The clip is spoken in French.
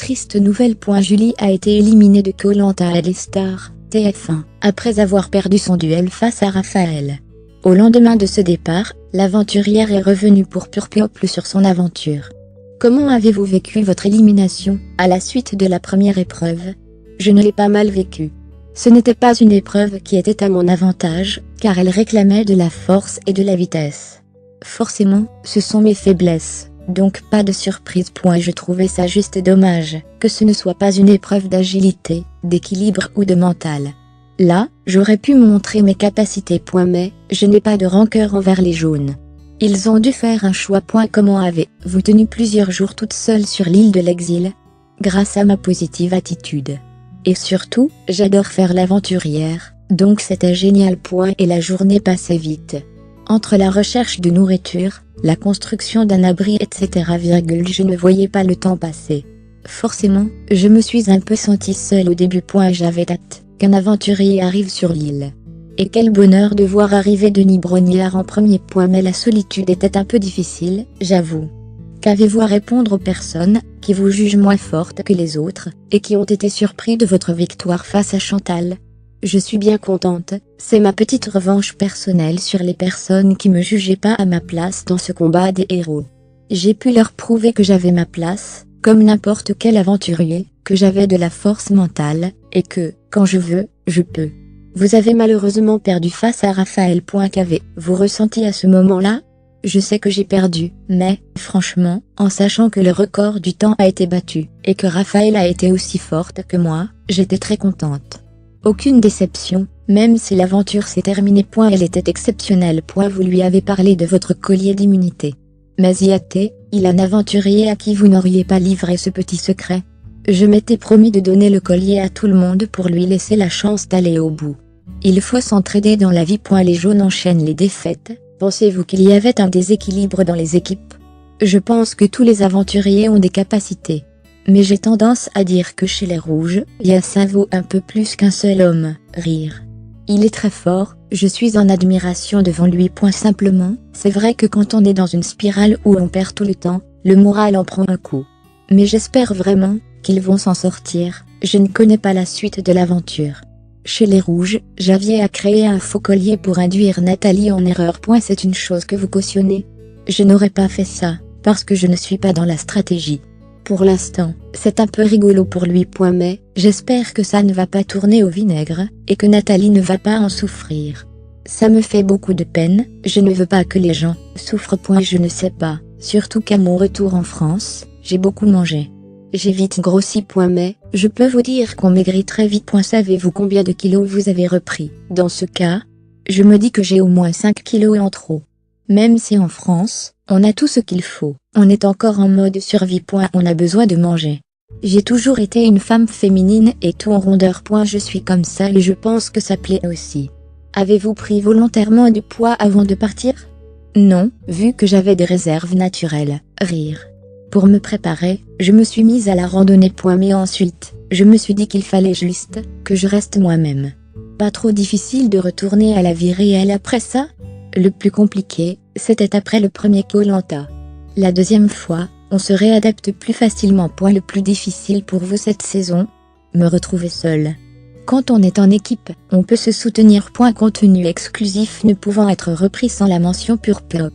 Triste nouvelle. Julie a été éliminée de Koh-Lanta à l'Star, TF1, après avoir perdu son duel face à Raphaël. Au lendemain de ce départ, l'aventurière est revenue pour Purple sur son aventure. Comment avez-vous vécu votre élimination, à la suite de la première épreuve? Je ne l'ai pas mal vécu. Ce n'était pas une épreuve qui était à mon avantage, car elle réclamait de la force et de la vitesse. Forcément, ce sont mes faiblesses, donc pas de surprise. Je trouvais ça juste dommage, que ce ne soit pas une épreuve d'agilité, d'équilibre ou de mental. Là, j'aurais pu montrer mes capacités. Mais, je n'ai pas de rancœur envers les jaunes. Ils ont dû faire un choix. Comment avez-vous tenu plusieurs jours toute seule sur l'île de l'exil? Grâce à ma positive attitude. Et surtout, j'adore faire l'aventurière, donc c'était génial. Et la journée passait vite. Entre la recherche de nourriture, la construction d'un abri, etc. Je ne voyais pas le temps passer. Forcément, je me suis un peu sentie seule au début. J'avais hâte qu'un aventurier arrive sur l'île. Et quel bonheur de voir arriver Denis Brognard en premier. Mais la solitude était un peu difficile, j'avoue. Qu'avez-vous à répondre aux personnes qui vous jugent moins forte que les autres, et qui ont été surpris de votre victoire face à Chantal? Je suis bien contente, c'est ma petite revanche personnelle sur les personnes qui me jugeaient pas à ma place dans ce combat des héros. J'ai pu leur prouver que j'avais ma place, comme n'importe quel aventurier, que j'avais de la force mentale, et que, quand je veux, je peux. Vous avez malheureusement perdu face à Raphaël. Qu'avez-vous ressenti à ce moment-là? Je sais que j'ai perdu, mais, franchement, en sachant que le record du temps a été battu, et que Raphaël a été aussi forte que moi, j'étais très contente. Aucune déception, même si l'aventure s'est terminée. Elle était exceptionnelle. Vous lui avez parlé de votre collier d'immunité. Mais il a un aventurier à qui vous n'auriez pas livré ce petit secret. Je m'étais promis de donner le collier à tout le monde pour lui laisser la chance d'aller au bout. Il faut s'entraider dans la vie. Les jaunes enchaînent les défaites. Pensez-vous qu'il y avait un déséquilibre dans les équipes? Je pense que tous les aventuriers ont des capacités. Mais j'ai tendance à dire que chez les rouges, ça vaut un peu plus qu'un seul homme, rire. Il est très fort, je suis en admiration devant lui. Simplement, c'est vrai que quand on est dans une spirale où on perd tout le temps, le moral en prend un coup. Mais j'espère vraiment qu'ils vont s'en sortir, je ne connais pas la suite de l'aventure. Chez les rouges, j'avais à créer un faux collier pour induire Nathalie en erreur. C'est une chose que vous cautionnez? Je n'aurais pas fait ça, parce que je ne suis pas dans la stratégie. Pour l'instant, c'est un peu rigolo pour lui. Mais, j'espère que ça ne va pas tourner au vinaigre, et que Nathalie ne va pas en souffrir. Ça me fait beaucoup de peine, je ne veux pas que les gens souffrent. Je ne sais pas, surtout qu'à mon retour en France, j'ai beaucoup mangé. J'ai vite grossi. Mais, je peux vous dire qu'on maigrit très vite. Savez-vous combien de kilos vous avez repris? Dans ce cas, je me dis que j'ai au moins 5 kilos en trop. Même si en France, on a tout ce qu'il faut, on est encore en mode survie. On a besoin de manger. J'ai toujours été une femme féminine et tout en rondeur. Je suis comme ça et je pense que ça plaît aussi. Avez-vous pris volontairement du poids avant de partir? Non, vu que j'avais des réserves naturelles, rire. Pour me préparer, je me suis mise à la randonnée. Mais ensuite, je me suis dit qu'il fallait juste que je reste moi-même. Pas trop difficile de retourner à la vie réelle après ça? Le plus compliqué, c'était après le premier Koh-Lanta. La deuxième fois, on se réadapte plus facilement. Le plus difficile pour vous cette saison? Me retrouver seule. Quand on est en équipe, on peut se soutenir. Contenu exclusif ne pouvant être repris sans la mention Purple.